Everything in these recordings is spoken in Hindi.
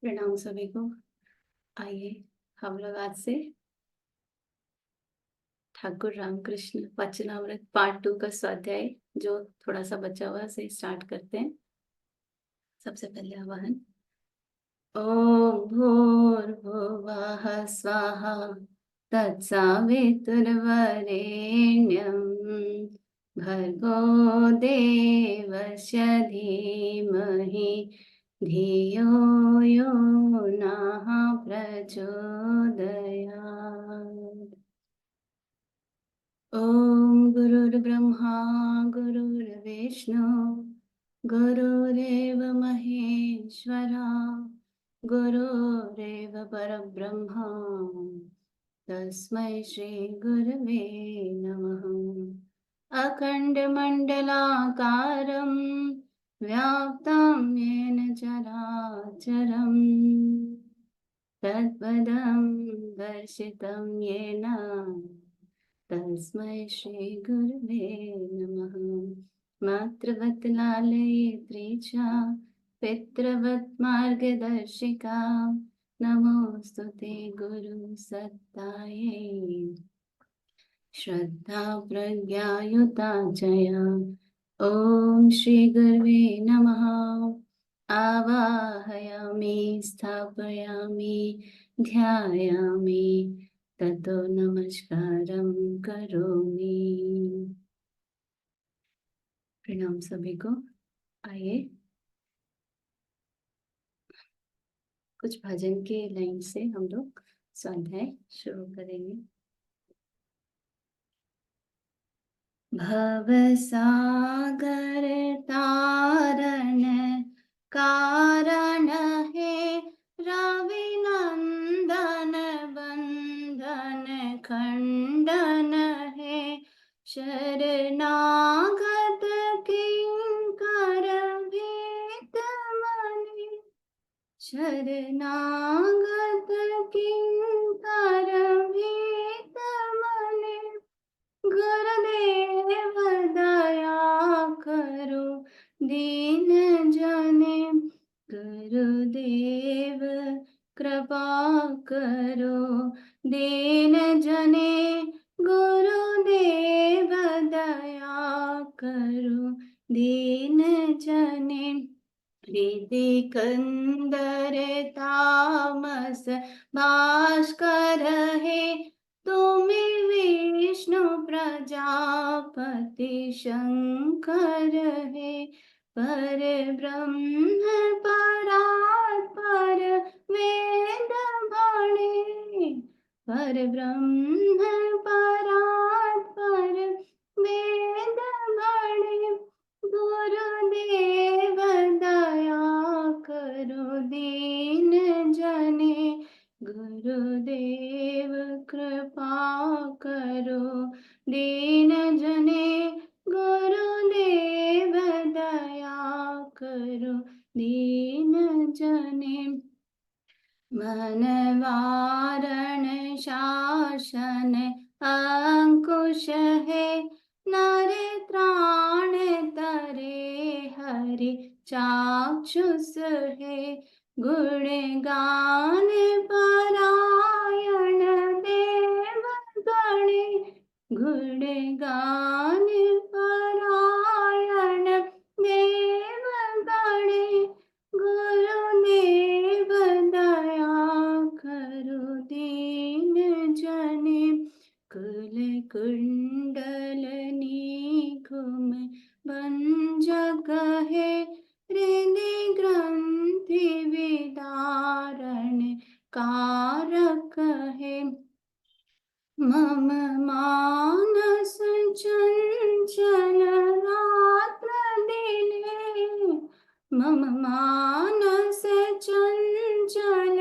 प्रणाम सभी को। आइए हम लोग आज से ठाकुर रामकृष्ण वचनामृत पार्ट 2 का स्वाध्याय जो थोड़ा सा बचा हुआ से स्टार्ट करते हैं। सबसे पहले आवाहन। ओम भूर्भुवः स्वाहा तत्सवितुर्वरेण्यं भर्गो देवस्य धीमहि धियो यो नः प्रचोदयात्। ओम गुरुर्ब्रह्मा गुरुर्विष्णु गुरुरेव महेश्वरा गुरुरेव परब्रह्मा तस्मै श्री गुरवे नमः। अखण्डमण्डलाकारं व्याप्तं येन चराचरं तत्पदं दर्शितं येन तस्मै श्री गुरुवे नमः। मातृवत् लालयित्री च पितृवत् मार्गदर्शिका नमोऽस्तु ते गुरुसत्तायै श्रद्धा प्रज्ञायुता चया। ॐ श्री गुरुवे नमः। आवाहयामि स्थापयामि ध्यायामि ततो नमस्कारं करोमि। प्रणाम सभी को। आइए कुछ भजन के लाइन से हम लोग स्वाध्याय शुरू करेंगे। भवसागर तारण कारण है रवि नंदन बंधन खंडन है शरणागत किंकर भीत मने शरणागत किंकर भीत मने गुरुदेव दया करो दीन जाने गुरुदेव कृपा करो दीन जने गुरुदेव दया करो दीन जने रिधि कंदर तामस भास्कर है तुमि विष्णु प्रजापति शंकर है पर ब्रह्म परात्पर वेद वाणी पर ब्रह्म परात्पर वेद वाणी गुरुदेव दया करो दीन जने गुरुदेव कृपा करो दीन जने गुरुदेव दया करो दीन जने मन वारण शासन अंकुश है नरे त्राण तरे हरि चाक्षुष है गुण गान परायण देव गणे गुण गान परायण देव गणे गुरुदेव दया करो दीन जने कुल कुंडल निगम भंजक है हृदय ग्रंथि विदारण कारक है मम मानस चंचल रात्र दिने मम मानस चंचल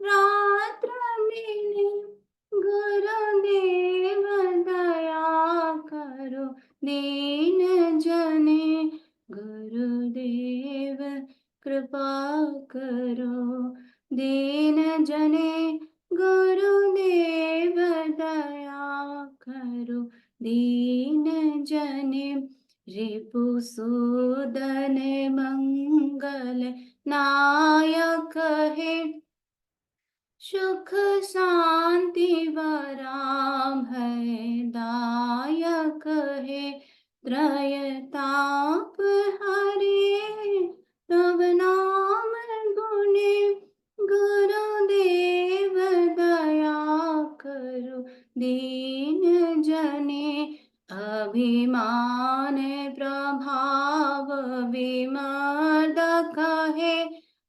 रात्र दिने गुरुदेव दया करो दीन जने गुरुदेव कृपा करो दीन जने गुरुदेव दया करो दीन जने रिपुसूदन मंगल नायक है, सुख शांति वराम है दायक है, त्रयताप हरे तब नाम गुणे, गुरुदेव दया करु दीन जने, अभिमान प्रभाव विमर्दक है,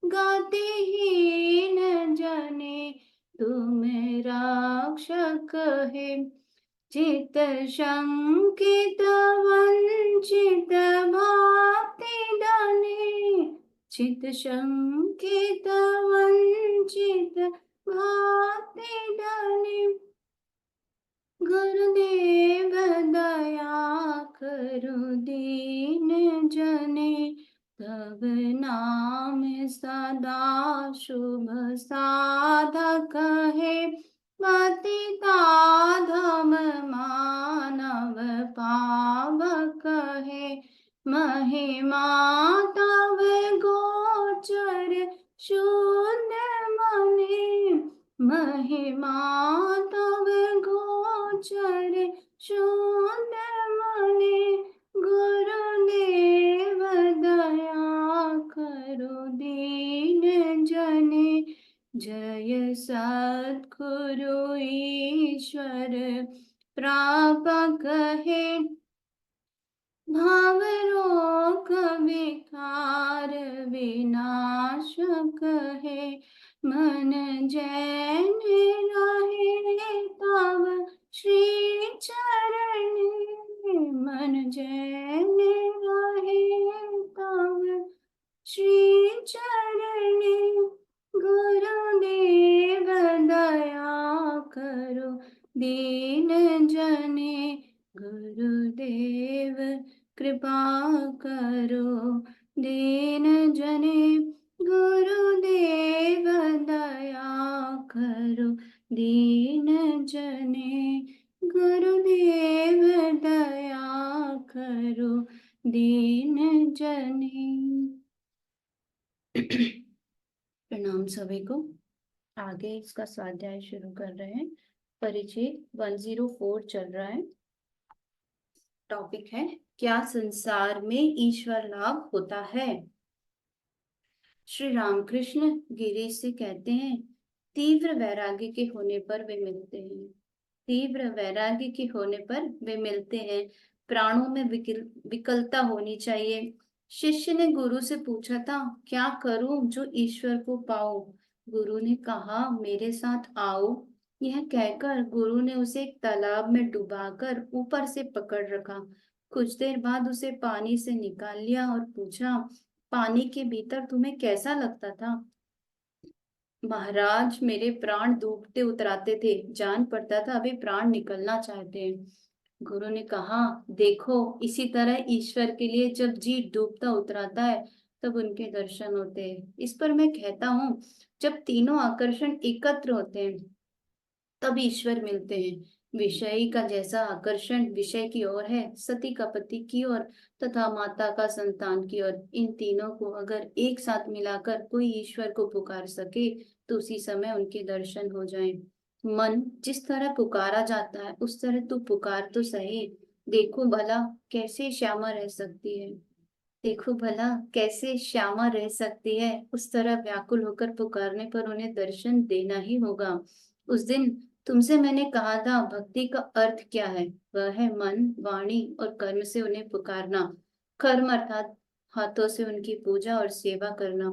गतिहीन जने तुम रक्षक है, चित शंकित वंचित भक्ति दाने, चित शंकित वंचित भक्ति दाने, गुरुदेव दया करु दीन जने, तब नाम सदा शुभ साधक है, पतिता धम मानव पावक है, महिमा तव गोचर शून्य मने, महिमा तव गोचर शून्य मने, गुरुदेव दया करु दीन जने, जय सद्गुरु ईश्वर प्रापक है, भाव रोग विकार विनाशक है, मन जैन रहे तव श्री चरण, मन जैन रहे तव श्री चरण, गुरुदेव दया करु दीन जने, गुरुदेव कृपा करो दीन जने, गुरुदेव दया करो दीन जने, गुरुदेव दया करो दीन जने। प्रणाम सभी को। आगे इसका स्वाध्याय शुरू कर रहे हैं। परिचय 104 चल रहा है। टॉपिक है, क्या संसार में ईश्वर लाभ होता है। श्री रामकृष्ण गिरीश से कहते हैं, तीव्र वैराग्य के होने पर वे मिलते हैं, तीव्र वैराग्य के होने पर वे मिलते हैं। प्राणों में विकलता होनी चाहिए। शिष्य ने गुरु से पूछा था, क्या करूं जो ईश्वर को पाऊं। गुरु ने कहा, मेरे साथ आओ। यह कहकर गुरु ने उसे एक तालाब में डुबाकर ऊपर से पकड़ रखा। कुछ देर बाद उसे पानी से निकाल लिया और पूछा, पानी के भीतर तुम्हें कैसा लगता था। महाराज, मेरे प्राण डूबते उतराते थे, जान पड़ता था अभी प्राण निकलना चाहते हैं। गुरु ने कहा, देखो इसी तरह ईश्वर के लिए जब जी डूबता उतराता है तब उनके दर्शन होते हैं। इस पर मैं कहता हूँ, जब तीनों आकर्षण एकत्र होते हैं तब ईश्वर मिलते हैं। विषयी का जैसा आकर्षण विषय की ओर है, सती का पति की ओर तथा माता का संतान की ओर, इन तीनों को अगर एक साथ मिलाकर कोई ईश्वर को पुकार सके तो उसी समय उनके दर्शन हो जाएं। मन जिस तरह पुकारा जाता है उस तरह तू पुकार तो सही। देखो भला कैसे श्यामा रह सकती है, देखो भला कैसे श्यामा रह सकती है। उस तरह व्याकुल होकर पुकारने पर उन्हें दर्शन देना ही होगा। उस दिन तुमसे मैंने कहा था, भक्ति का अर्थ क्या है। वह है मन, वाणी और कर्म से उन्हें पुकारना। कर्म अर्थात हाथों से उनकी पूजा और सेवा करना,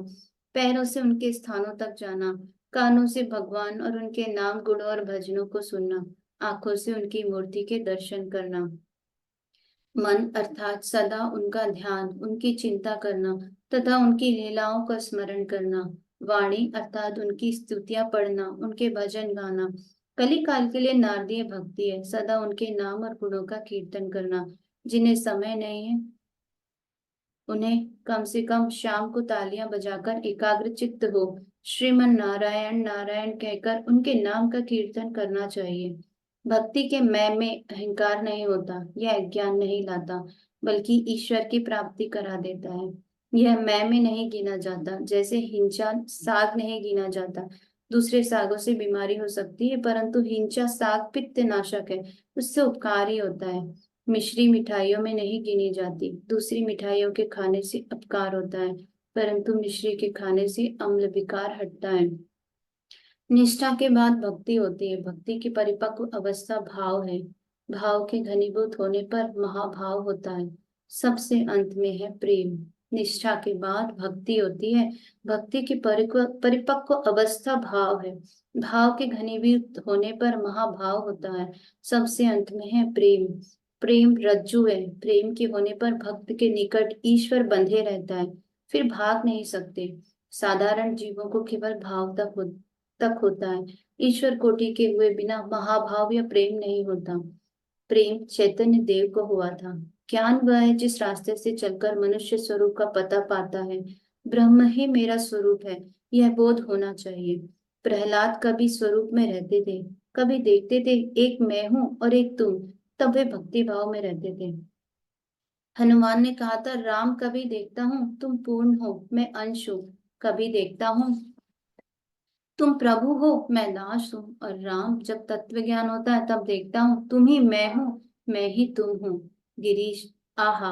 पैरों से उनके स्थानों तक जाना, कानों से भगवान और उनके नाम गुणों और भजनों को सुनना, आंखों से उनकी मूर्ति के दर्शन करना। मन अर्थात सदा उनका ध्यान, उनकी चिंता करना तथा उनकी लीलाओं का स्मरण करना। वाणी अर्थात उनकी स्तुतियां पढ़ना, उनके भजन गाना। कलिकाल के लिए नारदीय भक्ति है, सदा उनके नाम और गुणों का कीर्तन करना। जिन्हें समय नहीं है उन्हें कम से कम शाम को तालियां बजाकर एकाग्र चित्त हो श्रीमन नारायण नारायण कहकर उनके नाम का कीर्तन करना चाहिए। भक्ति के मैं में अहंकार नहीं होता, यह ज्ञान नहीं लाता। बल्कि ईश्वर की प्राप्ति करा देता है। यह मैं में नहीं गिना जाता, जैसे हिंचा साग नहीं गिना जाता। दूसरे सागों से बीमारी हो सकती है, परंतु हिंचा साग पित्त नाशक है, उससे उपकार ही होता है। मिश्री मिठाइयों में नहीं गिनी जाती, दूसरी मिठाइयों के खाने से अपकार होता है, परंतु मिश्री के खाने से अम्ल विकार हटता है। निष्ठा के बाद भक्ति होती है। भक्ति की परिपक्व अवस्था भाव है। भाव के घनीभूत होने पर महाभाव होता है। सबसे अंत में है प्रेम। निष्ठा के बाद भक्ति होती है। भक्ति की परिपक्व अवस्था भाव है। भाव के घनीभूत होने पर महाभाव होता है। सबसे अंत में है प्रेम। प्रेम रज्जु है। प्रेम के होने पर भक्त के निकट ईश्वर बंधे रहता है, फिर भाग नहीं सकते। साधारण जीवों को केवल भाव तक होता है। ईश्वर कोटि के हुए बिना महाभाव या प्रेम नहीं होता। प्रेम चैतन्य देव को हुआ था। ज्ञान वह है जिस रास्ते से चलकर मनुष्य स्वरूप का पता पाता है। ब्रह्म ही मेरा स्वरूप है, यह बोध होना चाहिए। प्रहलाद कभी स्वरूप में रहते थे, कभी देखते थे एक मैं हूं और एक तुम, तब वे भक्ति भाव में रहते थे। हनुमान ने कहा था, राम कभी देखता हूँ तुम पूर्ण हो, मैं अंश हूँ। कभी देखता हूँ तुम प्रभु हो, मैं दास हूँ। और राम जब तत्व ज्ञान होता है तब देखता हूँ तुम ही मैं हूँ, मैं ही तुम हूँ। गिरीश। आहा।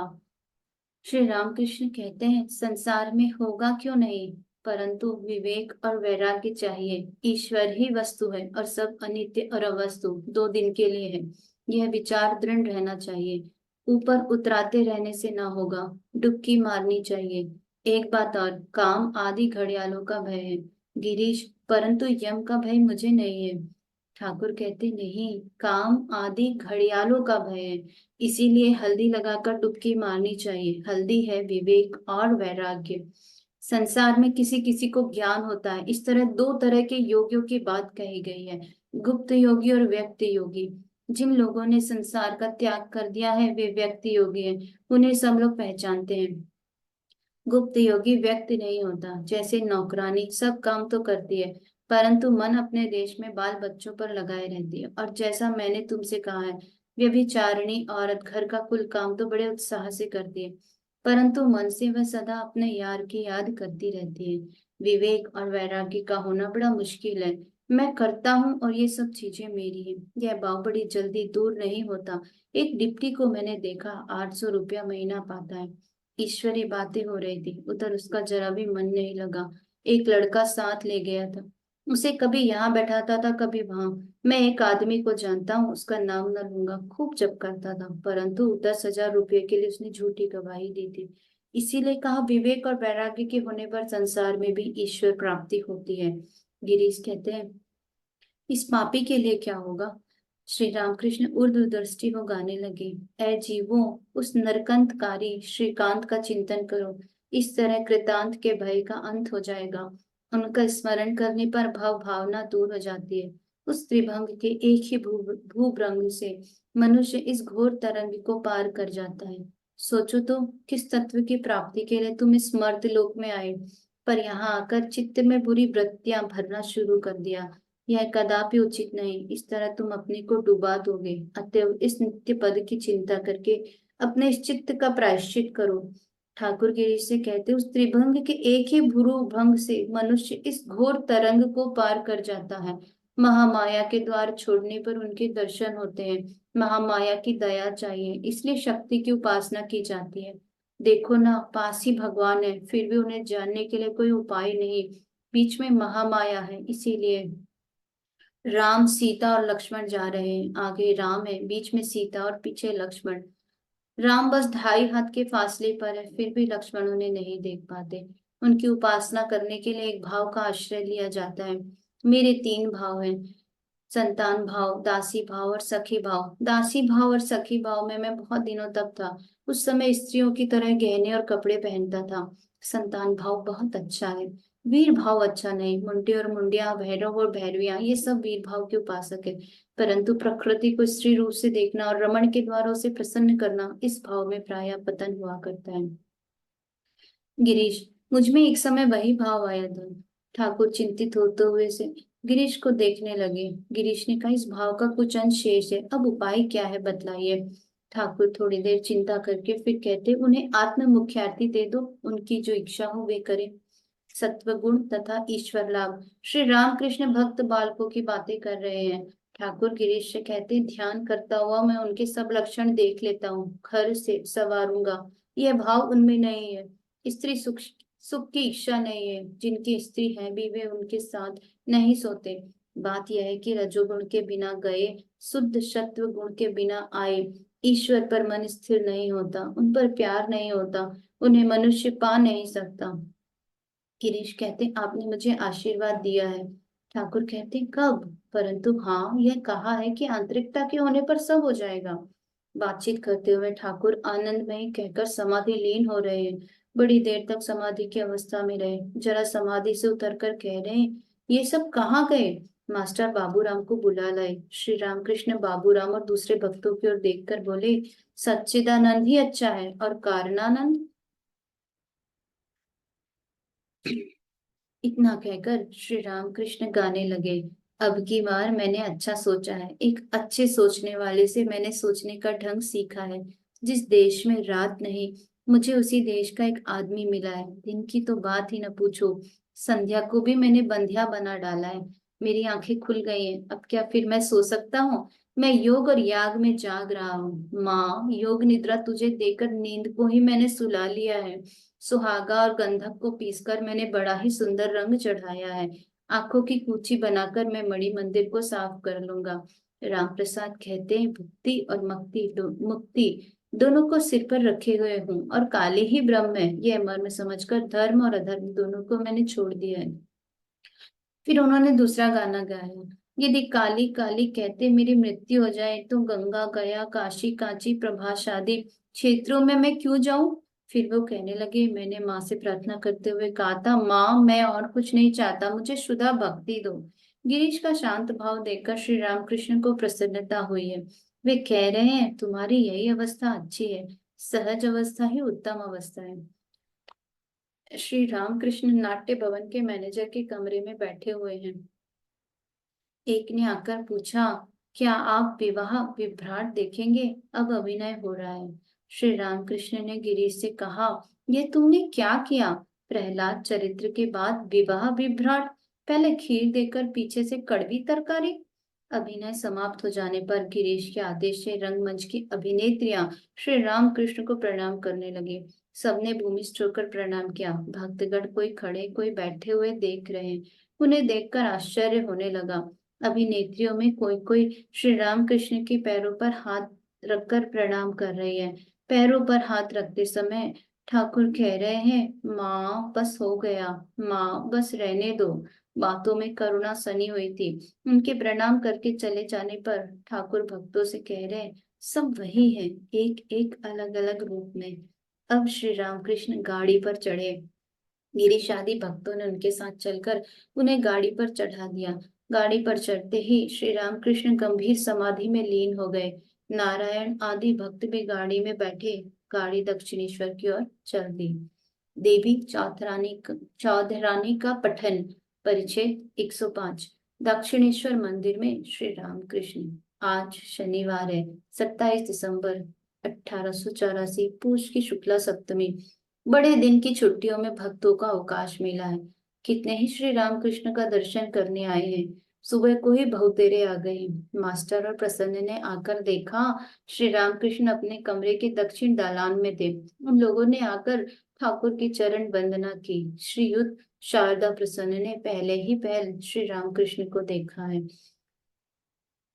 श्री रामकृष्ण कहते हैं, संसार में होगा क्यों नहीं, परंतु विवेक और वैराग्य चाहिए। ईश्वर ही वस्तु है और सब अनित्य और अवस्तु दो दिन के लिए है। यह विचार दृढ़ रहना चाहिए। ऊपर उतराते रहने से ना होगा, डुबकी मारनी चाहिए। एक बात और, काम आदि घड़ियालों का भय है। गिरीश। परंतु यम का भय मुझे नहीं है। ठाकुर कहते, नहीं, काम आदि घड़ियालों का भय है, इसीलिए हल्दी लगाकर डुबकी मारनी चाहिए। हल्दी है विवेक और वैराग्य। संसार में किसी किसी को ज्ञान होता है। इस तरह दो तरह के योगियों की बात कही गई है, गुप्त योगी और व्यक्त योगी। जिन लोगों ने संसार का त्याग कर दिया है वे व्यक्त योगी हैं, उन्हें सब लोग पहचानते हैं। गुप्त योगी व्यक्त नहीं होता। जैसे नौकरानी सब काम तो करती है, परंतु मन अपने देश में बाल बच्चों पर लगाए रहती है। और जैसा मैंने तुमसे कहा है, व्यभिचारिणी औरत घर का कुल काम तो बड़े उत्साह से करती है, परंतु मन से वह सदा अपने यार की याद करती रहती है। विवेक और वैराग्य का होना बड़ा मुश्किल है। मैं करता हूँ और ये सब चीजें मेरी हैं, यह भाव बड़ी जल्दी दूर नहीं होता। एक डिप्टी को मैंने देखा, 800 रुपया महीना पाता है। ईश्वरी बातें हो रही थी, उधर उसका जरा भी मन नहीं लगा। एक लड़का साथ ले गया था, उसे कभी यहाँ बैठाता था कभी वहां। मैं एक आदमी को जानता हूँ, उसका नाम न लूंगा, खूब जप करता था, परंतु 10,000 रुपये के लिए उसने झूठी गवाही दी थी। इसीलिए कहा, विवेक और वैराग्य के होने पर संसार में भी ईश्वर प्राप्ति होती है। गिरीश कहते हैं, इस पापी के लिए क्या होगा। श्री रामकृष्ण ऊर्ध्व दृष्टि हो गाने लगे, ऐ जीवों, उस नरकंतकारी श्रीकांत का चिंतन करो। इस तरह कृतांत के भय का अंत हो जाएगा। उनका स्मरण करने पर भव भावना दूर हो जाती है। उस त्रिभंग के एक ही भूभ्रंग से मनुष्य इस घोर तरंग को पार कर जाता है। सोचो तो, किस तत्व की प्राप्ति के लिए तुम इस मर्त लोक में आए, पर यहाँ आकर चित्त में बुरी वृत्तियां भरना शुरू कर दिया। यह कदापि उचित नहीं, इस तरह तुम अपने को डुबा दोगे। अतएव इस नित्य पद की चिंता करके अपने इस चित्त का प्रायश्चित करो। ठाकुर गिरीश से कहते, उस त्रिभंग के एक ही भ्रू भंग से मनुष्य इस घोर तरंग को पार कर जाता है। महामाया के द्वार छोड़ने पर उनके दर्शन होते हैं। महामाया की दया चाहिए, इसलिए शक्ति की उपासना की जाती है। देखो ना, पास ही भगवान है, फिर भी उन्हें जानने के लिए कोई उपाय नहीं। बीच में महामाया है, इसीलिए राम सीता और लक्ष्मण जा रहे हैं। आगे राम है, बीच में सीता और पीछे लक्ष्मण। राम बस 2.5 हाथ के फासले पर है, फिर भी लक्ष्मण उन्हें नहीं देख पाते। उनकी उपासना करने के लिए एक भाव का आश्रय लिया जाता है। मेरे 3 भाव हैं, संतान भाव, दासी भाव और सखी भाव। दासी भाव और सखी भाव में मैं बहुत दिनों तक था। उस समय स्त्रियों की तरह गहने और कपड़े पहनता था। संतान भाव बहुत अच्छा है। वीर भाव अच्छा नहीं। मुंडे और मुंडिया, भैरव और भैरवियां, ये सब वीर भाव के उपासक है, परंतु प्रकृति को स्त्री रूप से देखना और रमण के द्वारा उसे प्रसन्न करना, इस भाव में प्रायः पतन हुआ करता है। गिरीश। मुझ में एक समय वही भाव आया था। ठाकुर चिंतित होते हुए से गिरीश को देखने लगे। गिरीश ने कहा, इस भाव का कुछ अंश शेष है, अब उपाय क्या है बतलाइए। ठाकुर थोड़ी देर चिंता करके फिर कहते, उन्हें आत्म मुख्याति दे दो, उनकी जो इच्छा हो वे करे। सत्व गुण तथा ईश्वर लाभ। श्री रामकृष्ण भक्त बालकों की बातें कर रहे हैं। ठाकुर गिरीश से कहते, ध्यान करता हुआ मैं उनके सब लक्षण देख लेता हूँ, घर से सवारूंगा। यह भाव उनमें नहीं है। स्त्री सुख सुख की इच्छा नहीं है, जिनकी स्त्री है भी वे उनके साथ नहीं सोते। बात यह है कि रजोगुण के बिना गए, शुद्ध सत्व गुण के बिना आए, ईश्वर पर मन स्थिर नहीं होता, उन पर प्यार नहीं होता, उन्हें मनुष्य पा नहीं सकता। गिरीश कहते, आपने मुझे आशीर्वाद दिया है। ठाकुर कहते, कब? परंतु हाँ, यह कहा है कि आंतरिकता के होने पर सब हो जाएगा। बातचीत करते हुए ठाकुर आनंदमय कहकर समाधि लीन हो रहे हैं। बड़ी देर तक समाधि की अवस्था में रहे, जरा समाधि से उतरकर कह रहे हैं, ये सब कहाँ गए? मास्टर बाबूराम को बुला लाए। श्री रामकृष्ण बाबूराम और दूसरे भक्तों की ओर देखकर बोले, सच्चिदानंद ही अच्छा है, और कारणानंद? इतना कहकर श्री रामकृष्ण गाने लगे। अब की बार मैंने अच्छा सोचा है, एक अच्छे सोचने वाले से मैंने सोचने का ढंग सीखा है। जिस देश में रात नहीं, मुझे उसी देश का एक आदमी मिला है। दिन की तो बात ही न पूछो, संध्या को भी मैंने बंध्या बना डाला है। मेरी आंखें खुल गई हैं, अब क्या फिर मैं सो सकता हूँ? मैं योग और याग में जाग रहा हूँ। माँ, योग निद्रा तुझे देकर नींद को ही मैंने सुला लिया है। सुहागा और गंधक को पीसकर मैंने बड़ा ही सुंदर रंग चढ़ाया है। आंखों की कूची बनाकर मैं मणि मंदिर को साफ कर लूंगा। रामप्रसाद कहते हैं, भुक्ति और मुक्ति दोनों को सिर पर रखे हुए हूँ, और काले ही ब्रह्म है, यह मर्म समझकर धर्म और अधर्म दोनों को मैंने छोड़ दिया है। फिर उन्होंने दूसरा गाना गाया। यदि काली काली कहते मेरी मृत्यु हो जाए, तो गंगा, गया, काशी, कांची, प्रभास आदि क्षेत्रों में मैं क्यों जाऊं? फिर वो कहने लगे, मैंने माँ से प्रार्थना करते हुए कहा था, माँ मैं और कुछ नहीं चाहता, मुझे शुद्ध भक्ति दो। गिरीश का शांत भाव देखकर श्री रामकृष्ण को प्रसन्नता हुई है। वे कह रहे हैं, तुम्हारी यही अवस्था अच्छी है, सहज अवस्था ही उत्तम अवस्था है। श्री रामकृष्ण नाट्य भवन के मैनेजर के कमरे में बैठे हुए हैं। एक ने आकर पूछा, क्या आप विवाह विभ्राट देखेंगे? अब अभिनय हो रहा है। श्री रामकृष्ण ने गिरीश से कहा, ये तुमने क्या किया? प्रहलाद चरित्र के बाद विवाह विभ्राट, पहले खीर देकर पीछे से कड़वी तरकारी। अभिनय समाप्त हो जाने पर गिरीश के आदेश से रंगमंच की अभिनेत्रियां श्री रामकृष्ण को प्रणाम करने लगी। सबने भूमिष्ठ होकर प्रणाम किया। भक्तगण कोई खड़े कोई बैठे हुए देख रहे हैं। उन्हें देखकर आश्चर्य होने लगा। अभिनेत्रियों में कोई कोई श्री रामकृष्ण के पैरों पर हाथ रखकर प्रणाम कर रही है। पैरों पर हाथ रखते समय ठाकुर कह रहे हैं, माँ बस हो गया, माँ बस रहने दो। बातों में करुणा सनी हुई थी। उनके प्रणाम करके चले जाने पर ठाकुर भक्तों से कह रहे हैं, सब वही है, एक एक अलग अलग रूप में। अब श्री रामकृष्ण गाड़ी पर चढ़े। गिरीश आदि भक्तों ने उनके साथ चलकर उन्हें गाड़ी पर चढ़ा दिया। गाड़ी पर चढ़ते ही श्री रामकृष्ण गंभीर समाधि में लीन हो गए। नारायण आदि भक्त भी गाड़ी में बैठे। गाड़ी दक्षिणेश्वर की ओर चल दी। देवी चौधरानी का पठन। परिच्छेद 105। दक्षिणेश्वर मंदिर में श्री रामकृष्ण। आज शनिवार है, 27 दिसंबर 1884, पूष की शुक्ला सप्तमी। बड़े दिन की छुट्टियों में भक्तों का अवकाश मिला है। कितने ही श्री रामकृष्ण का दर्शन करने आए हैं। सुबह को ही बहुतेरे आ गए। मास्टर और प्रसन्न ने आकर देखा, श्री रामकृष्ण अपने कमरे के दक्षिण दालान में थे। उन लोगों ने आकर ठाकुर की चरण वंदना की। श्रीयुत शारदा प्रसन्न ने पहले ही पहल श्री रामकृष्ण को देखा है।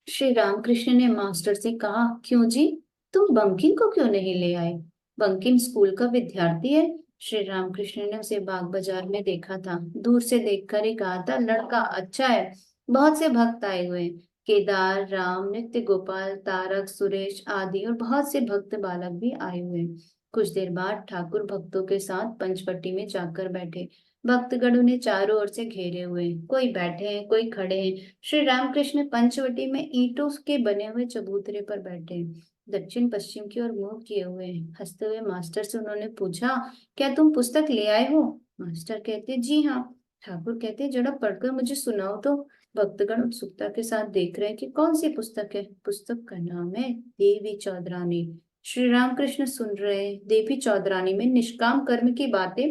श्री रामकृष्ण ने मास्टर से कहा, क्यों जी, तुम बंकिम को क्यों नहीं ले आए? बंकिम स्कूल का विद्यार्थी है। श्री रामकृष्ण ने उसे बाग बाजार में देखा था। दूर से देखकर ही कहा था, लड़का अच्छा है। बहुत से भक्त आए हुए हैं। केदार, राम, नित्य गोपाल, तारक, सुरेश आदि और बहुत से भक्त बालक भी आए हुए हैं। कुछ देर बाद ठाकुर भक्तों के साथ पंचवटी में जाकर बैठे। भक्तगण उन्हें चारों ओर से घेरे हुए हैं। कोई बैठे हैं, कोई खड़े हैं। श्री रामकृष्ण पंचवटी में ईंटों के बने हुए चबूतरे पर बैठे हैं। दक्षिण पश्चिम की ओर मुंह किए हुए हैं। हंसते हुए मास्टर से उन्होंने पूछा, क्या तुम पुस्तक ले आए हो? मास्टर कहते, जी हाँ। ठाकुर कहते, जरा पढ़कर मुझे सुनाओ तो। भक्तगण उत्सुकता के साथ देख रहे हैं कि कौन सी पुस्तक है। पुस्तक का नाम है देवी चौधरानी। श्री रामकृष्ण सुन रहे। देवी चौधरानी में निष्काम कर्म की बातें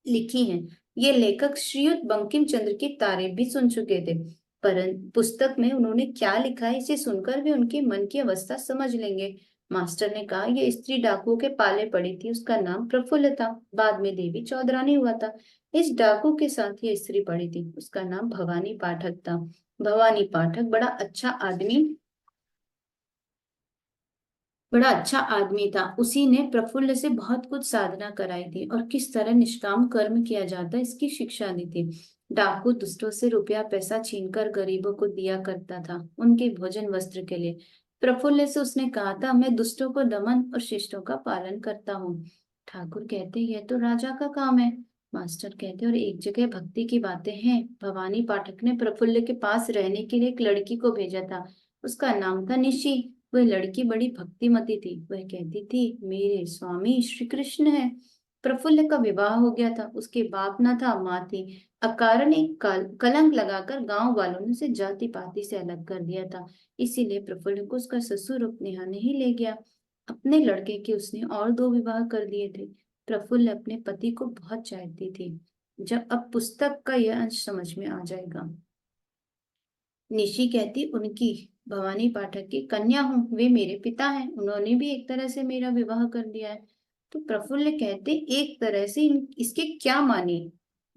लिखी हैं। ये लेखक श्रीयुत बंकिम चंद्र की तारीफ भी सुन चुके थे, परंतु पुस्तक में उन्होंने क्या लिखा है इसे सुनकर वे उनके मन की अवस्था समझ लेंगे। मास्टर ने कहा, यह स्त्री डाकुओं के पाले पड़ी थी, उसका नाम प्रफुल्ल था, बाद में देवी चौधरानी हुआ था। इस डाकू के साथ यह स्त्री पड़ी थी, उसका नाम भवानी पाठक था। भवानी पाठक बड़ा अच्छा आदमी था। उसी ने प्रफुल्ल से बहुत कुछ साधना कराई थी और किस तरह निष्काम कर्म किया जाता है इसकी शिक्षा दी थी। डाकू दुष्टों से रुपया पैसा छीनकर गरीबों को दिया करता था, उनके भोजन वस्त्र के लिए। प्रफुल्ल से उसने कहा था, मैं दुष्टों को दमन और शिष्टों का पालन करता हूँ। ठाकुर कहते, यह तो राजा का काम है। मास्टर कहते, और एक जगह भक्ति की बातें हैं। भवानी पाठक ने प्रफुल्ल के पास रहने के लिए एक लड़की को भेजा था, उसका नाम था निशी। वह लड़की बड़ी भक्तिमती थी। वह कहती थी, मेरे स्वामी श्री कृष्ण है। प्रफुल्ल का विवाह हो गया था, उसके बाप न था, माँ थी। अकारण एक कलंक लगाकर गांव वालों ने उसे जाति पाति से अलग कर दिया था। इसीलिए प्रफुल्ल को उसका ससुर अपने यहाँ नहीं ले गया। अपने लड़के के उसने और दो विवाह कर दिए थे। प्रफुल्ल अपने पति को बहुत चाहती थी। जब अब पुस्तक का यह अंश समझ में आ जाएगा। निशी कहती, उनकी भवानी पाठक की कन्या हूँ, वे मेरे पिता हैं, उन्होंने भी एक तरह से मेरा विवाह कर दिया है। तो प्रफुल्ल कहते, एक तरह से इसके क्या माने।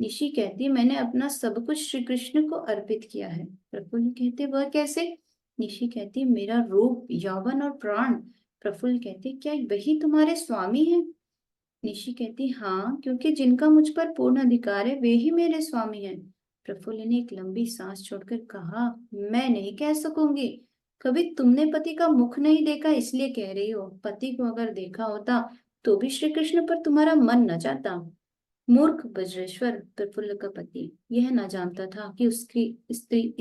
निशी कहती, मैंने अपना सब कुछ श्री कृष्ण को अर्पित किया है। प्रफुल्ल कहते, वह कैसे। निशी कहती, मेरा रूप, यौवन और प्राण। प्रफुल्ल कहते, क्या वही तुम्हारे स्वामी हैं। निशी कहती, हाँ, क्योंकि जिनका मुझ पर पूर्ण अधिकार है वे ही मेरे स्वामी हैं। प्रफुल्ल ने एक लंबी सांस छोड़कर कहा, मैं नहीं कह सकूंगी। कभी तुमने पति का मुख नहीं देखा इसलिए कह रही हो, पति को अगर देखा होता तो भी श्री कृष्ण पर तुम्हारा मन न जाता। मूर्ख बज्रेश्वर। प्रफुल्ल का पति यह न जानता था कि उसकी स्त्री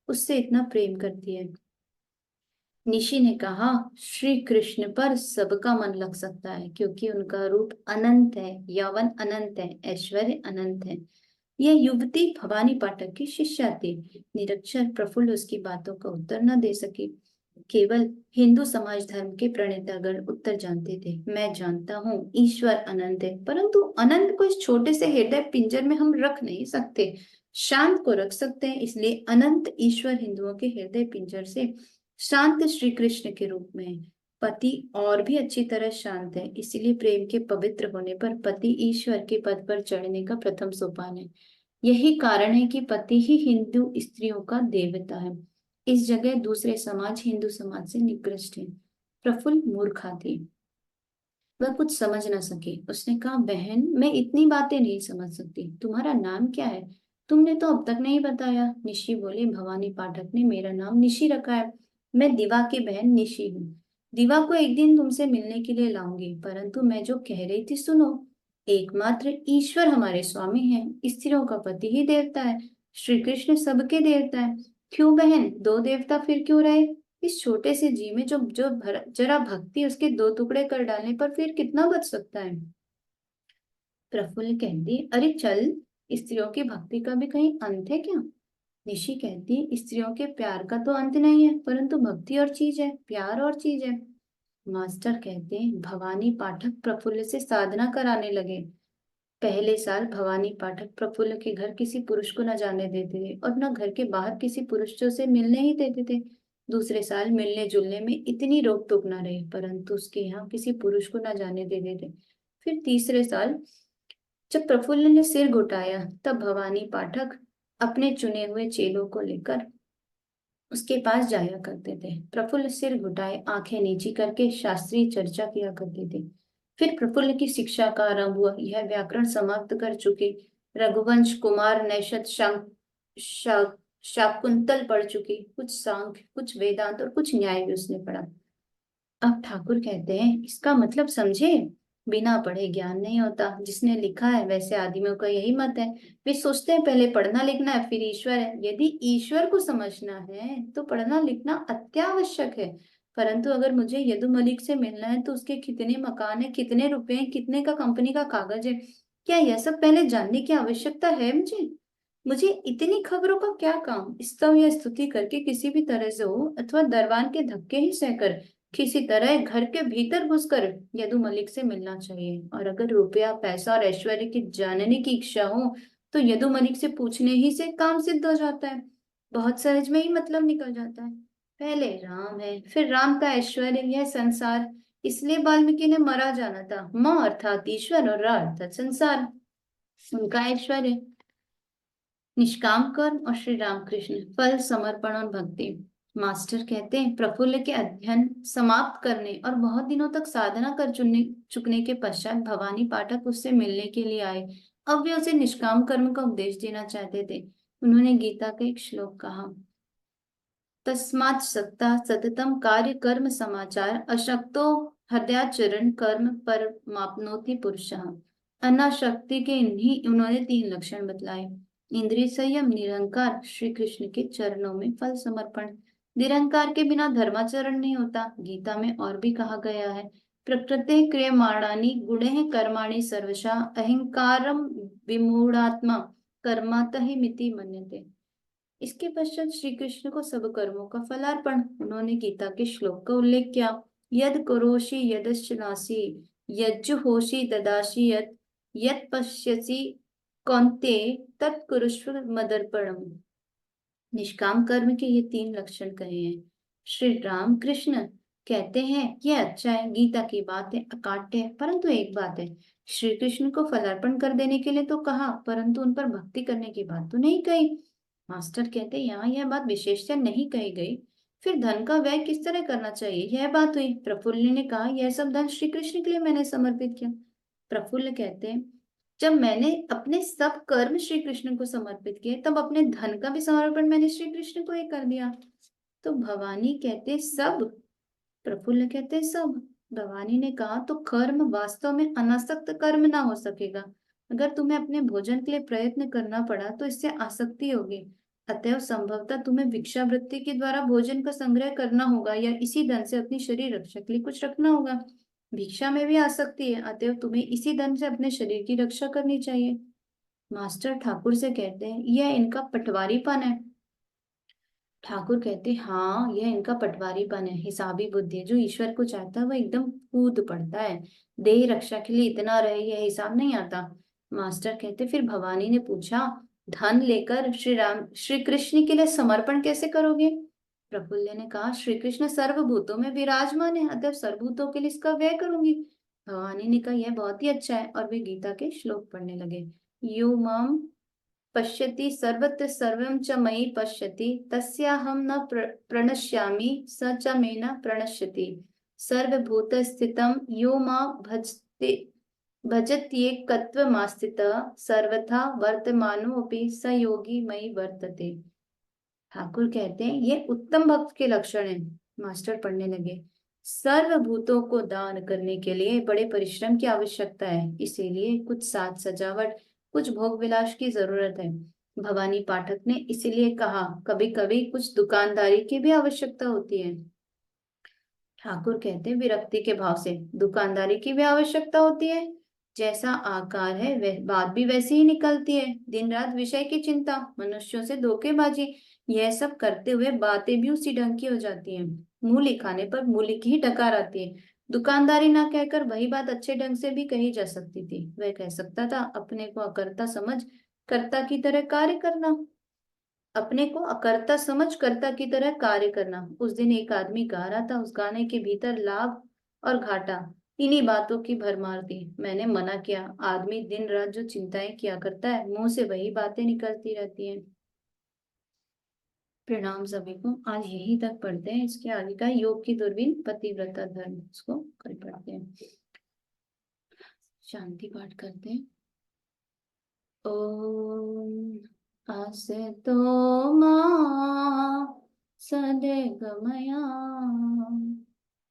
उससे इतना प्रेम करती है। निशी ने कहा, श्री कृष्ण पर सबका मन लग सकता है, क्योंकि उनका रूप अनंत है, यौवन अनंत है, ऐश्वर्य अनंत है। यह युवती भवानी पाठक की शिष्या थी। निरक्षर प्रफुल्ल उसकी बातों का उत्तर न दे सके। केवल हिंदू समाज धर्म के प्रणेतागण उत्तर जानते थे। मैं जानता हूँ ईश्वर अनंत है, परंतु अनंत को इस छोटे से हृदय पिंजर में हम रख नहीं सकते। शांत को रख सकते हैं, इसलिए अनंत ईश्वर हिंदुओं के हृदय पिंजर से शांत श्री कृष्ण के रूप में है। पति और भी अच्छी तरह शांत है, इसलिए प्रेम के पवित्र होने पर पति ईश्वर के पद पर चढ़ने का प्रथम सोपान है। यही कारण है कि पति ही हिंदू स्त्रियों का देवता है। इस जगह दूसरे समाज हिंदू समाज से निकृष्ट है। प्रफुल्ल मूर्खा थी, वह कुछ समझ न सके। उसने कहा, बहन, मैं इतनी बातें नहीं समझ सकती। तुम्हारा नाम क्या है। तुमने तो अब तक नहीं बताया। निशी बोली, भवानी पाठक ने मेरा नाम निशी रखा है। मैं दिवा की बहन निशी हूँ। दिवा को एक दिन तुमसे मिलने के लिए लाऊंगी, परंतु मैं जो कह रही थी सुनो। एकमात्र ईश्वर हमारे स्वामी हैं, स्त्रियों का पति ही देवता है। श्री कृष्ण सबके देवता है। क्यों बहन, दो देवता फिर क्यों रहे। इस छोटे से जीव में जो जो जरा भक्ति उसके दो टुकड़े कर डालने पर फिर कितना बच सकता है। प्रफुल्ल कहती, अरे चल, स्त्रियों की भक्ति का भी कहीं अंत है क्या। निशी कहती, स्त्रियों के प्यार का तो अंत नहीं है, परंतु भक्ति और चीज है, प्यार और चीज है। मास्टर कहते, भवानी पाठक प्रफुल्ल से साधना कराने लगे। पहले साल भवानी पाठक प्रफुल्ल के घर किसी पुरुष को न जाने देते थे और न घर के बाहर किसी पुरुष से मिलने ही देते थे। दूसरे साल मिलने जुलने में इतनी रोक टोक न रही, परंतु उसके यहाँ किसी पुरुष को न जाने देते थे। फिर तीसरे साल जब प्रफुल्ल ने सिर घुटाया, तब भवानी पाठक अपने चुने हुए चेलों को लेकर उसके पास जाया करते थे। प्रफुल्ल सिर घुटाए आंखें नीची करके शास्त्रीय चर्चा किया करते थे। फिर प्रफुल्ल की शिक्षा का आरंभ हुआ। यह व्याकरण समाप्त कर चुके, रघुवंश, कुमार, नैषध, शाकुंतल पढ़ चुकी, कुछ सांख्य, कुछ वेदांत और कुछ न्याय भी उसने पढ़ा। अब ठाकुर कहते हैं, इसका मतलब समझे। बिना पढ़े ज्ञान नहीं होता। जिसने लिखा है वैसे आदमियों का यही मत है। वे सोचते हैं पहले पढ़ना लिखना है फिर ईश्वर है। यदि ईश्वर को समझना है तो पढ़ना लिखना अत्यावश्यक है, परंतु अगर मुझे यदु मलिक से मिलना है तो उसके कितने मकान है, कितने रुपए हैं, कितने का कंपनी का कागज है, क्या यह सब पहले जानने की आवश्यकता है मुझे। मुझे इतनी खबरों का क्या काम। स्तव या स्तुति करके किसी भी तरह से हो, अथवा दरबान के धक्के ही सहकर किसी तरह घर के भीतर घुसकर यदु मलिक से मिलना चाहिए, और अगर रुपया पैसा और ऐश्वर्य की जानने की इच्छा हो तो यदु मलिक से पूछने ही से काम सिद्ध हो जाता है। बहुत सहज में ही मतलब निकल जाता है। पहले राम है, फिर राम का ऐश्वर्य, यह संसार। इसलिए वाल्मीकि ने मरा जाना था। म अर्थात ईश्वर और रा अर्थात संसार, उनका ऐश्वर्य। निष्काम कर्म और श्री रामकृष्ण, फल समर्पण और भक्ति। मास्टर कहते हैं प्रफुल्ल के अध्ययन समाप्त करने और बहुत दिनों तक साधना कर चुनने चुकने के पश्चात भवानी पाठक उससे मिलने के लिए आए। अब वे उसे निष्काम कर्म का उपदेश देना चाहते थे। उन्होंने गीता का एक श्लोक कहा, तस्मात् सक्ता सततम कार्य कर्म समाचार अशक्तो हत्याचरण कर्म परमाप्नोति पुरुषः। अनाशक्ति के इन्हीं उन्होंने 3 लक्षण बतलाए। इंद्रिय संयम, निरंकार, श्री कृष्ण के चरणों में फल समर्पण। निरंकार के बिना धर्माचरण नहीं होता। गीता में और भी कहा गया है, प्रकृते क्रियमाणानि गुणैः कर्माणि सर्वशः अहंकारम विमूढ़ात्मा कर्मातः मिति मन्यते। इसके पश्चात श्री कृष्ण को सब कर्मों का फलार्पण। उन्होंने गीता के श्लोक का उल्लेख किया, यद करोषि यदश्नासि यज्जुहोषि ददासि यत् यत् पश्यसि कौन्तेय तत्कुरुष्व मदर्पणम्। निष्काम कर्म के ये 3 लक्षण कहे हैं। श्री राम कृष्ण कहते हैं यह अच्छा है, गीता की बात है, अकाट्य है, परंतु एक बात है, श्री कृष्ण को फलार्पण कर देने के लिए तो कहा, परंतु उन पर भक्ति करने की बात तो नहीं कही। मास्टर कहते हैं यहाँ यह बात विशेषतः नहीं कही गई। फिर धन का व्यय किस तरह करना चाहिए यह बात हुई। प्रफुल्ल ने कहा यह सब धन श्री कृष्ण के लिए मैंने समर्पित किया। प्रफुल्ल कहते हैं जब मैंने अपने सब कर्म श्री कृष्ण को समर्पित किए तब अपने धन का भी समर्पण मैंने श्री कृष्ण को ही कर दिया। तो भवानी कहते सब, प्रफुल्ल कहते सब। भवानी ने कहा तो कर्म वास्तव में अनासक्त कर्म ना हो सकेगा। अगर तुम्हें अपने भोजन के लिए प्रयत्न करना पड़ा तो इससे आसक्ति होगी। अतएव संभवतः तुम्हें भिक्षावृत्ति के द्वारा भोजन का संग्रह करना होगा या इसी धन से अपनी शरीर रक्षा के लिए कुछ रखना होगा। भिक्षा में भी आसक्ति है, अतएव तुम्हें इसी धन से अपने शरीर की रक्षा करनी चाहिए। मास्टर ठाकुर से कहते हैं यह इनका पटवारीपन है। ठाकुर कहते हाँ यह इनका पटवारीपन है, हिसाबी बुद्धि है। जो ईश्वर को चाहता है वह एकदम कूद पड़ता है। देह रक्षा के लिए इतना रहे यह हिसाब नहीं आता। मास्टर कहते फिर भवानी ने पूछा धन लेकर श्री कृष्ण के लिए समर्पण कैसे करोगे। प्रफुल्ल ने कहा श्री कृष्ण सर्वभूतों में विराजमान है, अतः सर्वभूतों के लिए इसका व्यय करूंगी। भवानी ने कहा यह बहुत ही अच्छा है, और वे गीता के श्लोक पढ़ने लगे। यो माम पश्यति सर्वत्र सर्वं च मयि पश्यति तस्याहं न प्रणश्यामि स च मे न प्रणश्यति। सर्वभूतस्थितं यो मां भजते भजत्येकत्वमास्थितः सर्वथा वर्तमानोऽपि स योगी मयि वर्तते। ठाकुर कहते हैं ये उत्तम भक्त के लक्षण हैं। मास्टर पढ़ने लगे सर्वभूतों को दान करने के लिए बड़े परिश्रम की आवश्यकता है, इसीलिए कुछ साज सजावट कुछ भोग विलास की जरूरत है। भवानी पाठक ने इसीलिए कहा कभी कभी कुछ दुकानदारी की भी आवश्यकता होती है। ठाकुर कहते हैं विरक्ति के भाव से दुकानदारी की भी आवश्यकता होती है। जैसा आकार है वह बात भी वैसी ही निकलती है। दिन रात विषय की चिंता, मनुष्यों से धोखेबाजी, यह सब करते हुए बातें भी उसी ढंग की हो जाती हैं। मूली खाने पर मूली की ही डकार आती है। दुकानदारी ना कहकर वही बात अच्छे ढंग से भी कही जा सकती थी। वह कह सकता था अपने को अकर्ता समझ कर्ता की तरह कार्य करना। अपने को अकर्ता समझ कर्ता की तरह कार्य करना। उस दिन एक आदमी गा रहा था, उस गाने के भीतर लाभ और घाटा इन्हीं बातों की भरमार थी। मैंने मना किया, आदमी दिन रात जो चिंताएं किया करता है मुंह से वही बातें निकलती रहती हैं। प्रणाम सभी को। आज यही तक पढ़ते हैं, इसके आगे का योग की दूरबीन पतिव्रता धर्म, इसको कल पढ़ते हैं। शांति पाठ करते हैं। ओम असतो मा सद्गमया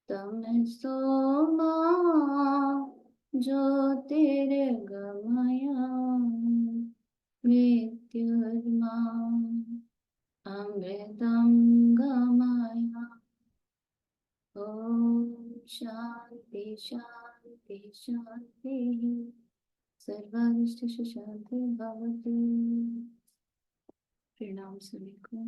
तमसो मा ज्योतिर्गमया मृत्युर्मा अमृतं गमया। ओम शांति शांति शांति। सर्वारिष्ट शांति भवतु। प्रणाम सभी को।